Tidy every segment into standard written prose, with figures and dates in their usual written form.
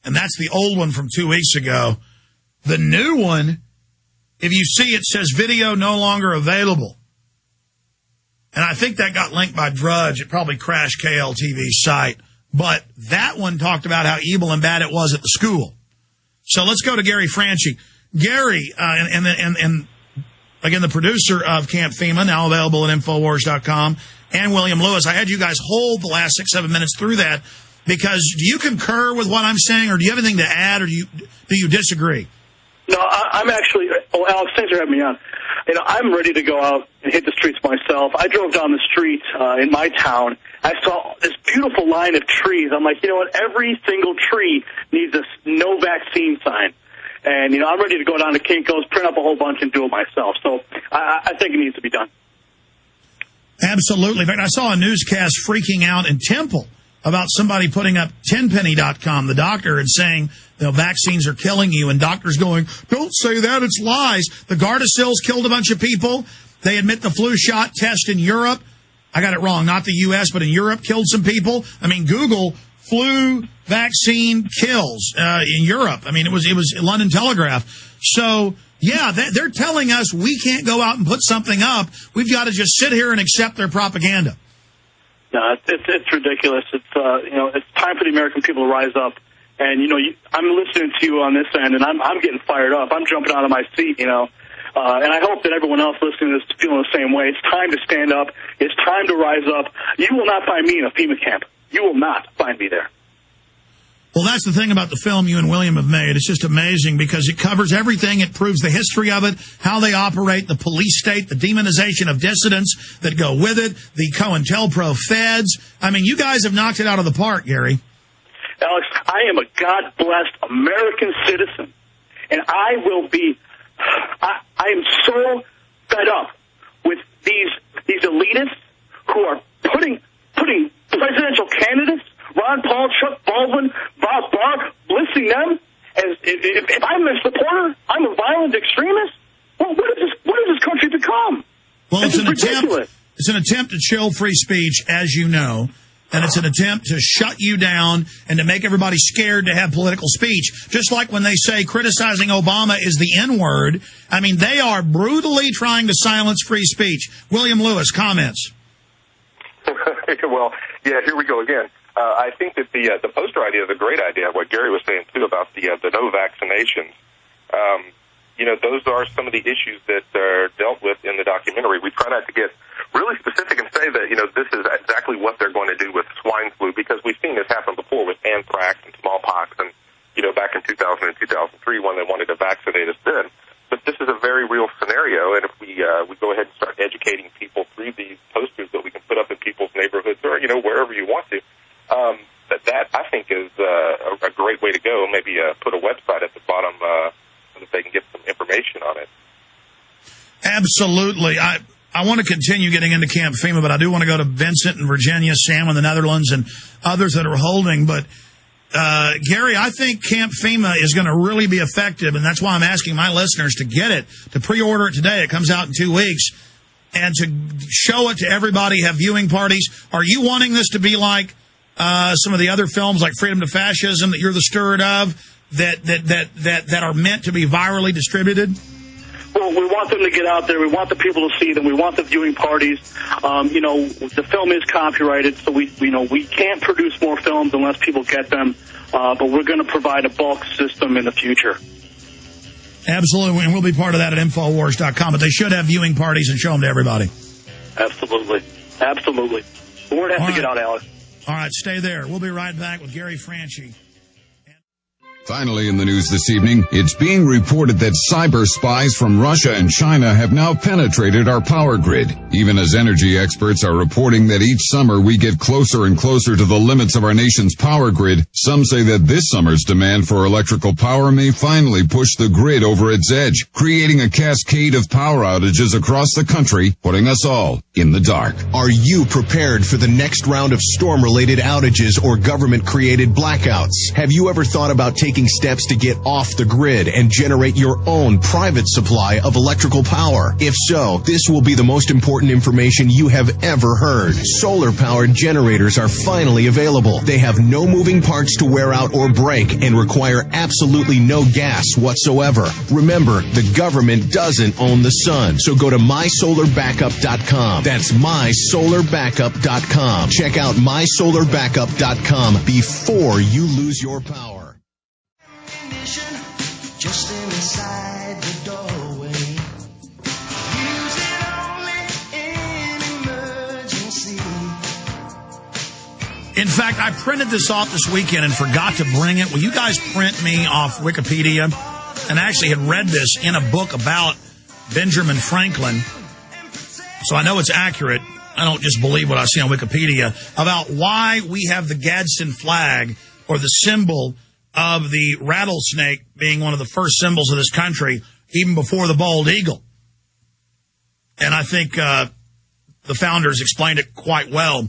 and that's the old one from 2 weeks ago. The new one, if you see, it says video no longer available. And I think that got linked by Drudge. It probably crashed KLTV's site. But that one talked about how evil and bad it was at the school. So let's go to Gary Franchi. Gary, and again, the producer of Camp FEMA, now available at Infowars.com, and William Lewis. I had you guys hold the last 6-7 minutes through that because do you concur with what I'm saying, or do you have anything to add, or do you disagree? No, I'm actually, Alex, thanks for having me on. I'm ready to go out and hit the streets myself. I drove down the street in my town. I saw this beautiful line of trees. I'm like, you know what? Every single tree needs a no vaccine sign. And, I'm ready to go down to Kinko's, print up a whole bunch, and do it myself. So I think it needs to be done. Absolutely. In fact, I saw a newscast freaking out in Temple about somebody putting up tenpenny.com, the doctor, and saying, vaccines are killing you, and doctors going, don't say that, it's lies. The Gardasil's killed a bunch of people. They admit the flu shot test in Europe, I got it wrong, not the U.S., but in Europe, killed some people. I mean, Google flu vaccine kills in Europe. I mean, it was London Telegraph. So, yeah, they're telling us we can't go out and put something up. We've got to just sit here and accept their propaganda. No, it's ridiculous. It's it's time for the American people to rise up. And I'm listening to you on this end, and I'm getting fired up. I'm jumping out of my seat, and I hope that everyone else listening is feeling the same way. It's time to stand up. It's time to rise up. You will not find me in a FEMA camp. You will not find me there. Well, that's the thing about the film you and William have made. It's just amazing because it covers everything. It proves the history of it, how they operate, the police state, the demonization of dissidents that go with it, the COINTELPRO feds. I mean, you guys have knocked it out of the park, Gary. Alex, I am a God-blessed American citizen, and I am so fed up with these elitists who are putting presidential candidates, Ron Paul, Chuck Baldwin, Bob Barr, listing them as if I'm a supporter, I'm a violent extremist. Well, what does this country become? Well, it's an attempt to chill free speech, as you know. And it's an attempt to shut you down and to make everybody scared to have political speech. Just like when they say criticizing Obama is the N-word. I mean, they are brutally trying to silence free speech. William Lewis, comments. Well, yeah, here we go again. I think that the poster idea is a great idea, what Gary was saying, too, about the no vaccinations. Those are some of the issues that are dealt with in the documentary. We try not to get really specific and say that, this is exactly what they're going to do with swine flu, because we've seen this happen before with anthrax and smallpox and, back in 2000 and 2003 when they wanted to vaccinate us then. But this is a very real scenario, and if we go ahead and start educating people through these posters that we can put up in people's neighborhoods or, wherever you want to, that I think is a great way to go. Maybe put a website at the bottom so that they can get some information on it. Absolutely. I want to continue getting into Camp FEMA, but I do want to go to Vincent in Virginia, Sam in the Netherlands, and others that are holding. But, Gary, I think Camp FEMA is going to really be effective, and that's why I'm asking my listeners to get it, to pre-order it today. It comes out in 2 weeks, and to show it to everybody, have viewing parties. Are you wanting this to be like some of the other films, like Freedom to Fascism, that you're the steward of, that are meant to be virally distributed? Well, we want them to get out there. We want the people to see them. We want the viewing parties. The film is copyrighted, so we can't produce more films unless people get them. But we're going to provide a bulk system in the future. Absolutely, and we'll be part of that at Infowars.com. But they should have viewing parties and show them to everybody. Absolutely. The word has to get out, Alex. All right, stay there. We'll be right back with Gary Franchi. Finally in the news this evening, it's being reported that cyber spies from Russia and China have now penetrated our power grid. Even as energy experts are reporting that each summer we get closer and closer to the limits of our nation's power grid, some say that this summer's demand for electrical power may finally push the grid over its edge, creating a cascade of power outages across the country, putting us all in the dark. Are you prepared for the next round of storm-related outages or government-created blackouts? Have you ever thought about taking taking steps to get off the grid and generate your own private supply of electrical power? If so, this will be the most important information you have ever heard. Solar-powered generators are finally available. They have no moving parts to wear out or break and require absolutely no gas whatsoever. Remember, the government doesn't own the sun, so go to mysolarbackup.com. That's mysolarbackup.com. Check out mysolarbackup.com before you lose your power. Just inside the doorway. Use it only in emergency. In fact, I printed this off this weekend and forgot to bring it. Will you guys print me off Wikipedia? And I actually had read this in a book about Benjamin Franklin, so I know it's accurate. I don't just believe what I see on Wikipedia about why we have the Gadsden flag, or the symbol of the rattlesnake being one of the first symbols of this country, even before the bald eagle. And I think the founders explained it quite well.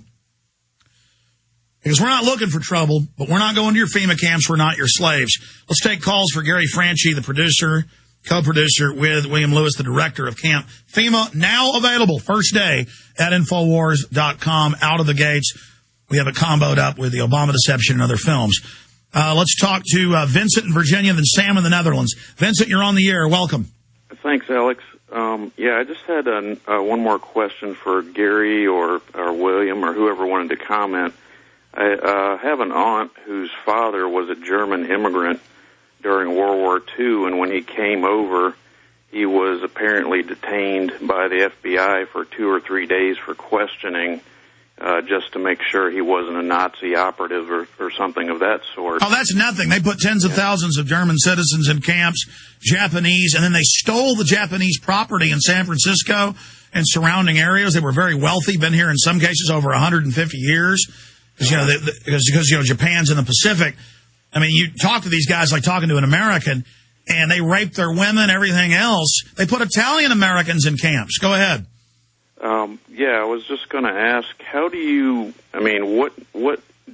Because we're not looking for trouble, but we're not going to your FEMA camps. We're not your slaves. Let's take calls for Gary Franchi, the producer, co-producer with William Lewis, the director of Camp FEMA, now available first day at Infowars.com. Out of the gates, we have it comboed up with the Obama deception and other films. Let's talk to Vincent in Virginia, then Sam in the Netherlands. Vincent, you're on the air. Welcome. Thanks, Alex. I just had one more question for Gary or William or whoever wanted to comment. I have an aunt whose father was a German immigrant during World War II, and when he came over, he was apparently detained by the FBI for 2 or 3 days for questioning, just to make sure he wasn't a Nazi operative or something of that sort. Oh, that's nothing. They put tens of thousands of German citizens in camps, Japanese, and then they stole the Japanese property in San Francisco and surrounding areas. They were very wealthy, been here in some cases over 150 years. Because Japan's in the Pacific. I mean, you talk to these guys like talking to an American, and they rape their women, everything else. They put Italian Americans in camps. Go ahead. I was just going to ask, what do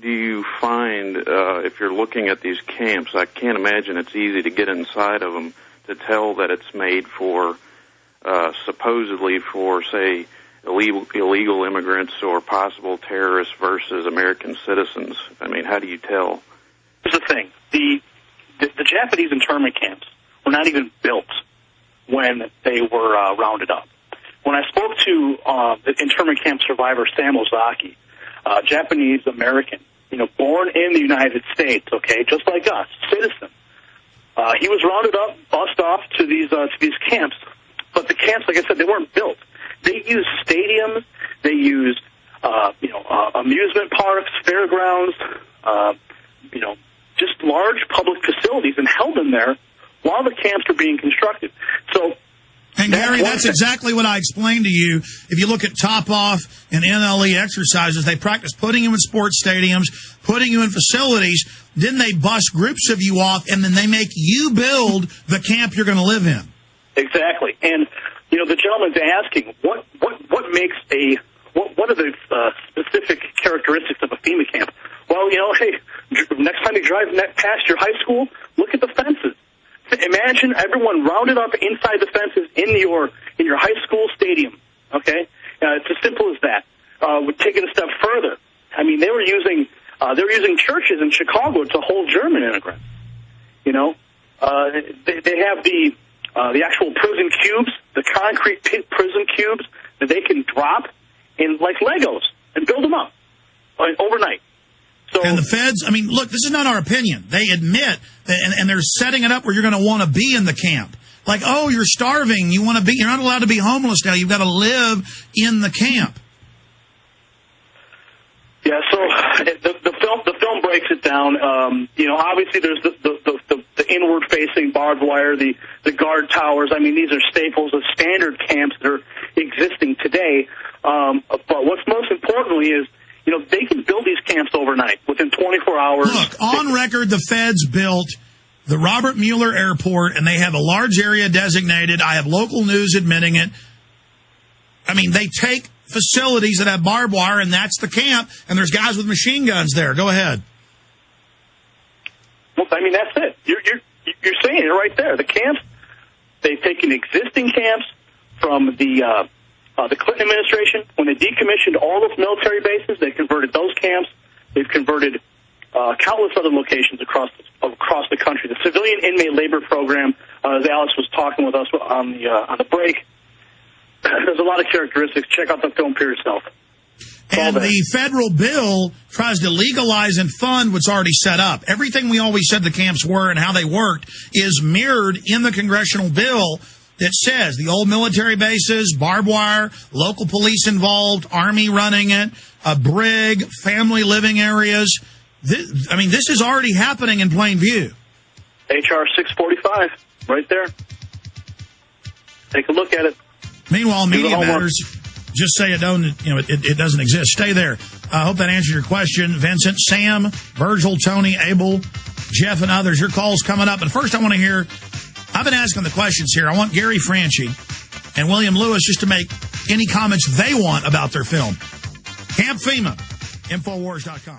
you find if you're looking at these camps? I can't imagine it's easy to get inside of them to tell that it's made for, supposedly for, say, illegal immigrants or possible terrorists versus American citizens. I mean, how do you tell? Here's the thing. The Japanese internment camps were not even built when they were rounded up. When I spoke to the internment camp survivor Sam Ozaki, Japanese American, born in the United States, okay, just like us, citizen. He was rounded up, bussed off to these camps, but the camps, like I said, they weren't built. They used stadiums, they used, amusement parks, fairgrounds, just large public facilities, and held them there while the camps were being constructed. So, and Gary, that's exactly what I explained to you. If you look at Top Off and NLE exercises, they practice putting you in sports stadiums, putting you in facilities. Then they bust groups of you off, and then they make you build the camp you're going to live in. Exactly. And the gentleman's asking, what makes what are the specific characteristics of a FEMA camp? Well, hey, next time you drive past your high school, look at the fences. Imagine everyone rounded up inside the fences in your high school stadium. Okay, it's as simple as that. We're taking a step further. I mean, they were using churches in Chicago to hold German immigrants. They have the actual prison cubes, the concrete pit prison cubes that they can drop in like Legos and build them up overnight. So, and the feds, I mean, look, this is not our opinion. They admit, and they're setting it up where you're going to want to be in the camp. Like, oh, you're starving. You're not allowed to be homeless now. You've got to live in the camp. Yeah, so the film breaks it down. Obviously there's the inward-facing barbed wire, the guard towers. I mean, these are staples of standard camps that are existing today. But what's most importantly is, they can build these camps overnight, within 24 hours. Look, on record, the feds built the Robert Mueller Airport, and they have a large area designated. I have local news admitting it. I mean, they take facilities that have barbed wire, and that's the camp, and there's guys with machine guns there. Go ahead. Well, I mean, that's it. You're saying it right there. The camps, they've taken existing camps from the Clinton administration. When they decommissioned all those military bases, they converted those camps. They've converted countless other locations across the country. The civilian inmate labor program, as Alex was talking with us on the break, there's a lot of characteristics. Check out the film for yourself. And the federal bill tries to legalize and fund what's already set up. Everything we always said the camps were and how they worked is mirrored in the congressional bill that says the old military bases, barbed wire, local police involved, Army running it, a brig, family living areas. This is already happening in plain view. H.R. 645, right there. Take a look at it. Meanwhile, Media Matters just say it doesn't exist. Stay there. I hope that answered your question. Vincent, Sam, Virgil, Tony, Abel, Jeff, and others. Your call's coming up. But first, I want to hear. I've been asking the questions here. I want Gary Franchi and William Lewis just to make any comments they want about their film. Camp FEMA, Infowars.com.